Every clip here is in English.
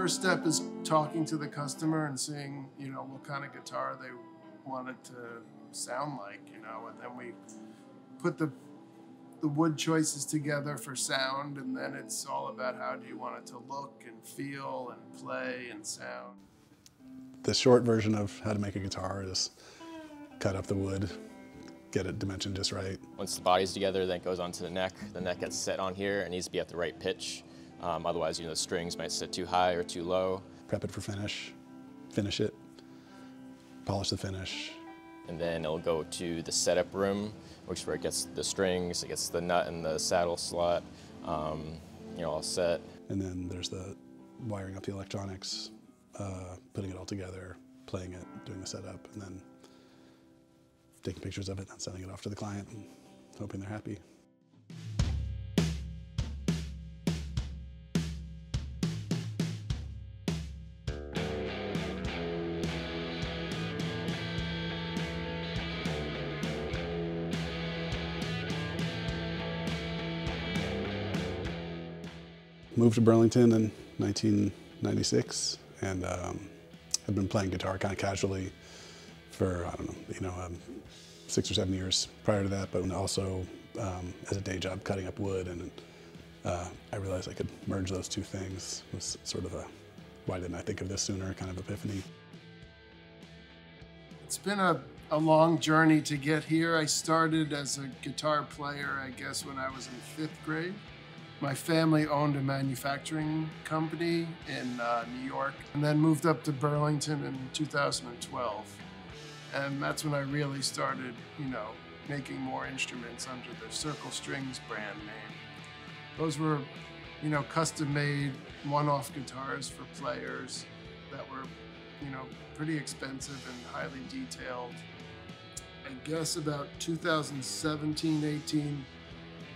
first step is talking to the customer and seeing, you know, what kind of guitar they want it to sound like, you know, and then we put the wood choices together for sound, and then it's all about how do you want it to look and feel and play and sound. The short version of how to make a guitar is cut up the wood, get it dimensioned just right. Once the body's together, then it goes onto the neck. The neck gets set on here. It needs to be at the right pitch. Otherwise, you know, the strings might sit too high or too low. Prep it for finish it, polish the finish. And then it'll go to the setup room, which is where it gets the strings, it gets the nut and the saddle slot, you know, all set. And then there's the wiring up the electronics, putting it all together, playing it, doing the setup, and then taking pictures of it and sending it off to the client and hoping they're happy. Moved to Burlington in 1996, and I've been playing guitar kind of casually for, I don't know, you know, 6 or 7 years prior to that, but also as a day job cutting up wood, and I realized I could merge those two things. It was sort of a, why didn't I think of this sooner kind of epiphany. It's been a long journey to get here. I started as a guitar player, I guess, when I was in 5th grade. My family owned a manufacturing company in New York, and then moved up to Burlington in 2012. And that's when I really started, you know, making more instruments under the Circle Strings brand name. Those were, you know, custom-made one-off guitars for players that were, you know, pretty expensive and highly detailed. I guess about 2017-18,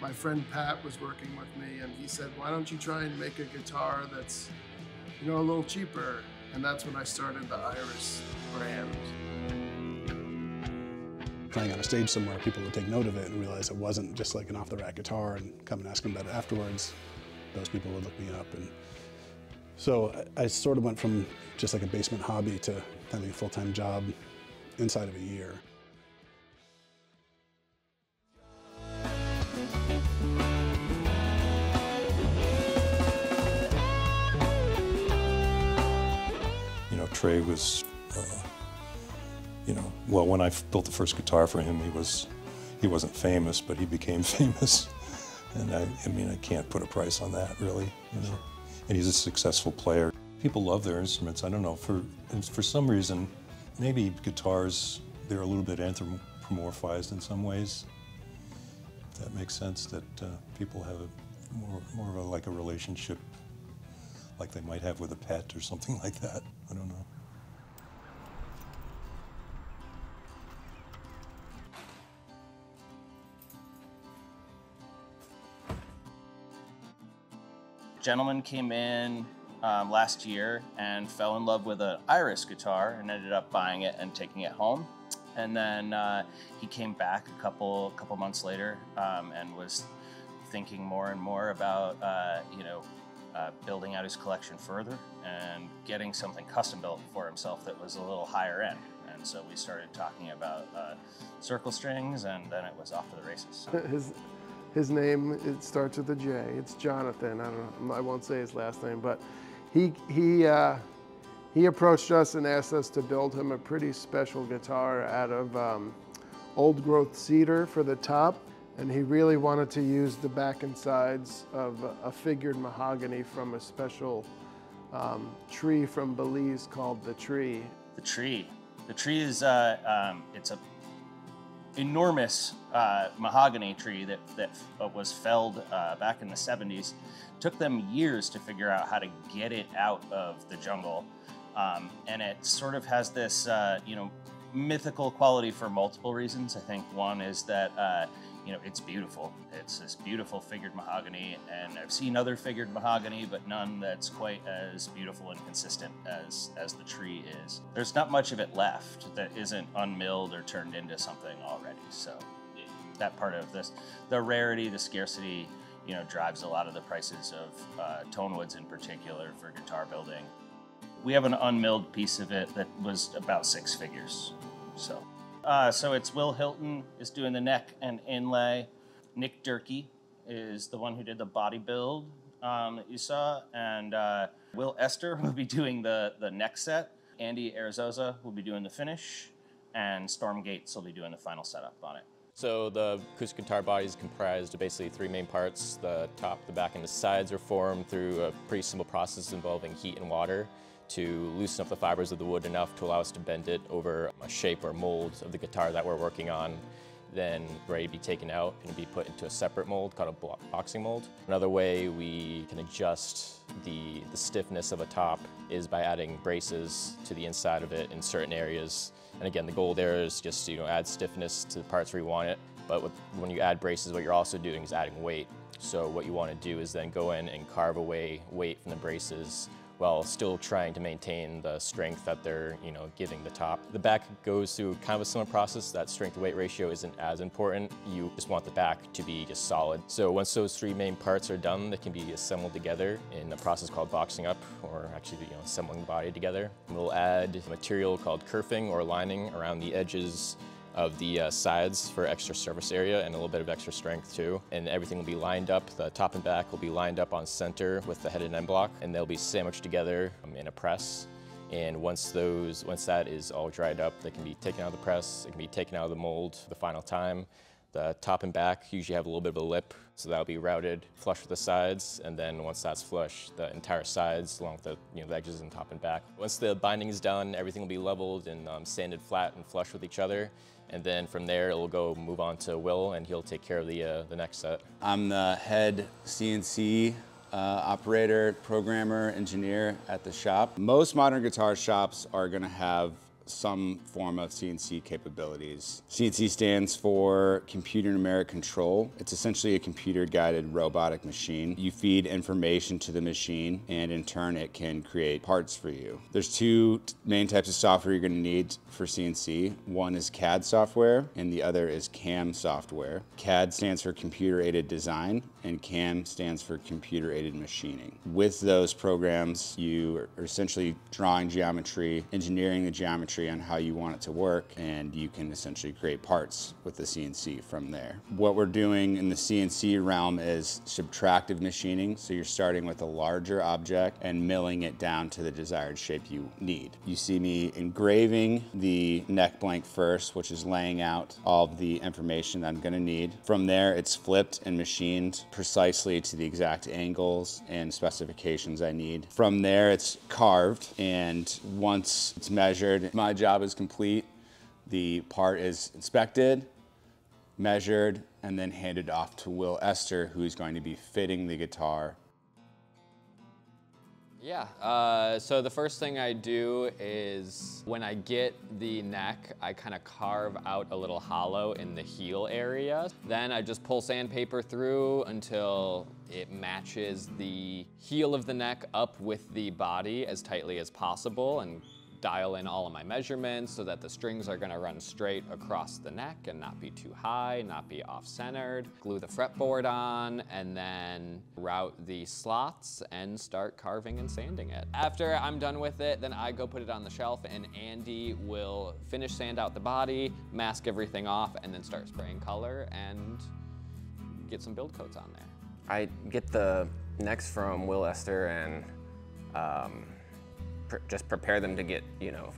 my friend Pat was working with me, and he said, why don't you try and make a guitar that's, you know, a little cheaper? And that's when I started the Iris brand. Playing on a stage somewhere, people would take note of it and realize it wasn't just like an off-the-rack guitar and come and ask them about it afterwards. Those people would look me up. And so I sort of went from just like a basement hobby to having a full-time job inside of a year. Trey was, you know, well, when I built the first guitar for him, he wasn't famous, but he became famous. And I mean, I can't put a price on that, really, you know. And he's a successful player. People love their instruments. I don't know, for some reason, maybe guitars, they're a little bit anthropomorphized in some ways. If that makes sense, that people have more of like a relationship like they might have with a pet or something like that. I don't know. Gentleman came in last year and fell in love with an Iris guitar and ended up buying it and taking it home. And then he came back a couple months later and was thinking more and more about you know, building out his collection further and getting something custom built for himself that was a little higher end. And so we started talking about Circle Strings, and then it was off to the races. His name, it starts with a J. It's Jonathan. I don't know, I won't say his last name, but he approached us and asked us to build him a pretty special guitar out of old growth cedar for the top. And he really wanted to use the back and sides of a figured mahogany from a special tree from Belize called the tree. The tree is it's a enormous mahogany tree that was felled back in the 70s. Took them years to figure out how to get it out of the jungle, and it sort of has this you know, mythical quality for multiple reasons. I think one is that you know, it's beautiful. It's this beautiful figured mahogany, and I've seen other figured mahogany, but none that's quite as beautiful and consistent as the tree is. There's not much of it left that isn't unmilled or turned into something already. So that part of this, the rarity, the scarcity, drives a lot of the prices of tone woods in particular for guitar building. We have an unmilled piece of it that was about 6 figures. So it's Will Hilton is doing the neck and inlay. Nick Durkee is the one who did the body build that you saw, and Will Esther will be doing the neck set. Andy Arizosa will be doing the finish, and Storm Gates will be doing the final setup on it. So the acoustic guitar body is comprised of basically 3 main parts. The top, the back, and the sides are formed through a pretty simple process involving heat and water to loosen up the fibers of the wood enough to allow us to bend it over a shape or mold of the guitar that we're working on. Then ready to be taken out and be put into a separate mold called a boxing mold. Another way we can adjust the stiffness of a top is by adding braces to the inside of it in certain areas. And again, the goal there is just to add stiffness to the parts where you want it. But when you add braces, what you're also doing is adding weight. So what you want to do is then go in and carve away weight from the braces while still trying to maintain the strength that they're giving the top. The back goes through kind of a similar process. That strength to weight ratio isn't as important. You just want the back to be just solid. So once those 3 main parts are done, they can be assembled together in a process called boxing up, or actually assembling the body together. We'll add material called kerfing or lining around the edges of the sides for extra surface area and a little bit of extra strength too. And everything will be lined up. The top and back will be lined up on center with the head and end block, and they'll be sandwiched together in a press. And once that is all dried up, they can be taken out of the press, it can be taken out of the mold the final time. The top and back usually have a little bit of a lip, so that'll be routed flush with the sides, and then once that's flush, the entire sides along with the edges and top and back. Once the binding is done, everything will be leveled and sanded flat and flush with each other. And then from there, it'll move on to Will, and he'll take care of the next set. I'm the head CNC operator, programmer, engineer at the shop. Most modern guitar shops are gonna have some form of CNC capabilities. CNC stands for computer numeric control. It's essentially a computer-guided robotic machine. You feed information to the machine, and in turn it can create parts for you. There's 2 main types of software you're gonna need for CNC. One is CAD software, and the other is CAM software. CAD stands for computer-aided design, and CAM stands for computer-aided machining. With those programs, you are essentially drawing geometry, engineering the geometry on how you want it to work, and you can essentially create parts with the CNC from there. What we're doing in the CNC realm is subtractive machining, so you're starting with a larger object and milling it down to the desired shape you need. You see me engraving the neck blank first, which is laying out all of the information that I'm gonna need. From there, it's flipped and machined precisely to the exact angles and specifications I need. From there, it's carved, and once it's measured, my job is complete. The part is inspected, measured, and then handed off to Will Esther, who's going to be fitting the guitar. Yeah, so the first thing I do is when I get the neck, I kind of carve out a little hollow in the heel area. Then I just pull sandpaper through until it matches the heel of the neck up with the body as tightly as possible, and dial in all of my measurements so that the strings are gonna run straight across the neck and not be too high, not be off-centered. Glue the fretboard on, and then route the slots and start carving and sanding it. After I'm done with it, then I go put it on the shelf, and Andy will finish sand out the body, mask everything off, and then start spraying color and get some build coats on there. I get the necks from Will Esther and just prepare them to get,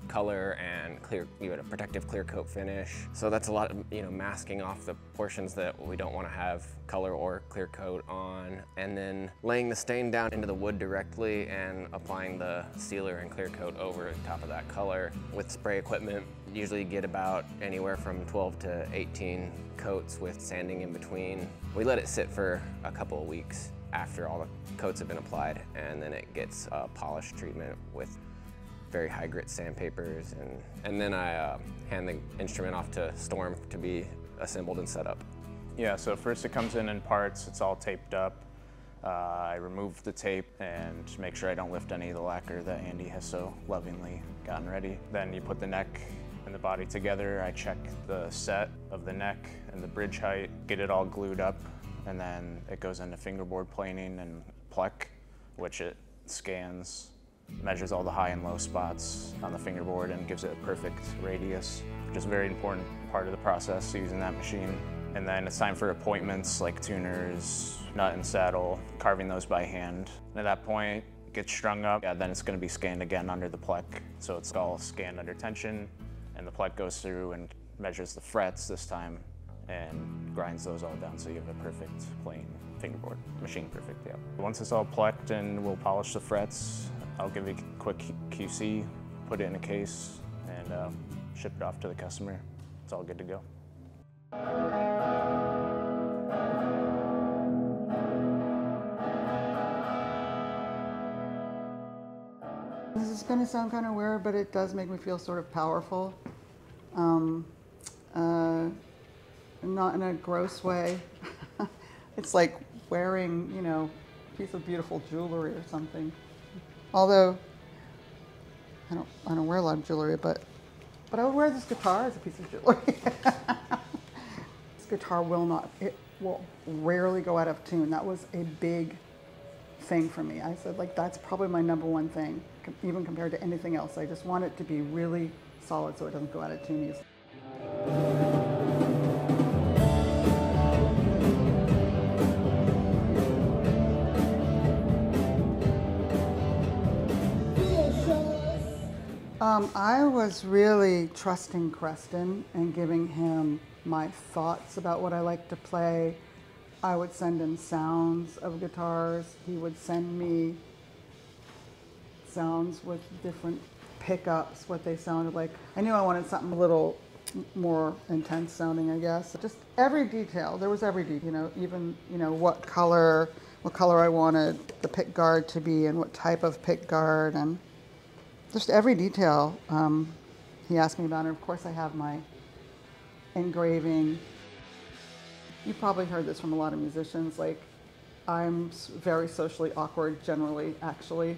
color and clear, protective clear coat finish. So that's a lot of, masking off the portions that we don't want to have color or clear coat on, and then laying the stain down into the wood directly and applying the sealer and clear coat over the top of that color. With spray equipment, usually get about anywhere from 12 to 18 coats with sanding in between. We let it sit for a couple of weeks after all the coats have been applied, and then it gets a polish treatment with very high grit sandpapers, and then I hand the instrument off to Storm to be assembled and set up. Yeah, so first it comes in parts, it's all taped up. I remove the tape and make sure I don't lift any of the lacquer that Andy has so lovingly gotten ready. Then you put the neck and the body together. I check the set of the neck and the bridge height, get it all glued up and then it goes into fingerboard planing and plec, which it scans, measures all the high and low spots on the fingerboard and gives it a perfect radius, which is a very important part of the process using that machine. And then it's time for appointments like tuners, nut and saddle, carving those by hand. And at that point, it gets strung up, then it's going to be scanned again under the plec. So it's all scanned under tension, and the plec goes through and measures the frets this time and grinds those all down so you have a perfect plain fingerboard, machine perfect, yeah. Once it's all plecked and we'll polish the frets, I'll give it a quick QC, put it in a case, and ship it off to the customer. It's all good to go. This is going to sound kind of weird, but it does make me feel sort of powerful. Not in a gross way. It's like wearing, you know, a piece of beautiful jewelry or something. Although I don't wear a lot of jewelry, but I would wear this guitar as a piece of jewelry. This guitar it will rarely go out of tune. That was a big thing for me. I said, like, that's probably my #1 thing, even compared to anything else. I just want it to be really solid so it doesn't go out of tune easily. I was really trusting Creston and giving him my thoughts about what I like to play. I would send him sounds of guitars. He would send me sounds with different pickups, what they sounded like. I knew I wanted something a little more intense sounding, I guess. Just every detail, there was every detail, you know, even, you know, what color I wanted the pick guard to be and what type of pick guard, and just every detail he asked me about. And of course I have my engraving. You probably heard this from a lot of musicians, like, I'm very socially awkward generally, actually.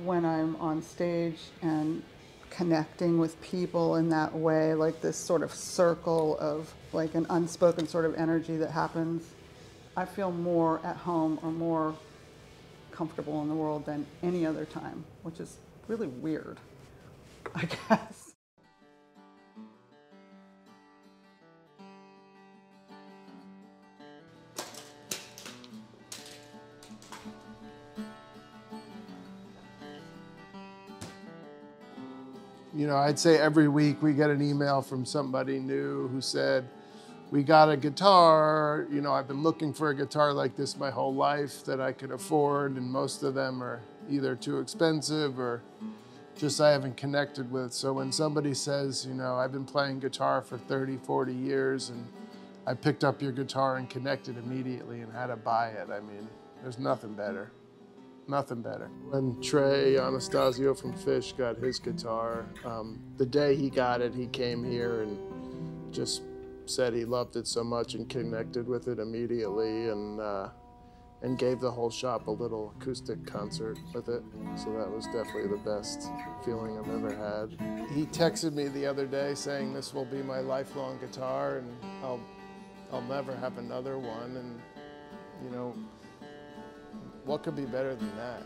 When I'm on stage and connecting with people in that way, like this sort of circle of like an unspoken sort of energy that happens, I feel more at home or more comfortable in the world than any other time, which is really weird, I guess. You know, I'd say every week we get an email from somebody new who said, we got a guitar, you know, I've been looking for a guitar like this my whole life that I could afford, and most of them are either too expensive or just I haven't connected with. So when somebody says, you know, I've been playing guitar for 30, 40 years and I picked up your guitar and connected immediately and had to buy it, I mean, there's nothing better. Nothing better. When Trey Anastasio from Fish got his guitar, the day he got it, he came here and just said he loved it so much and connected with it immediately, and gave the whole shop a little acoustic concert with it. So that was definitely the best feeling I've ever had. He texted me the other day saying this will be my lifelong guitar and I'll never have another one, and you know, what could be better than that?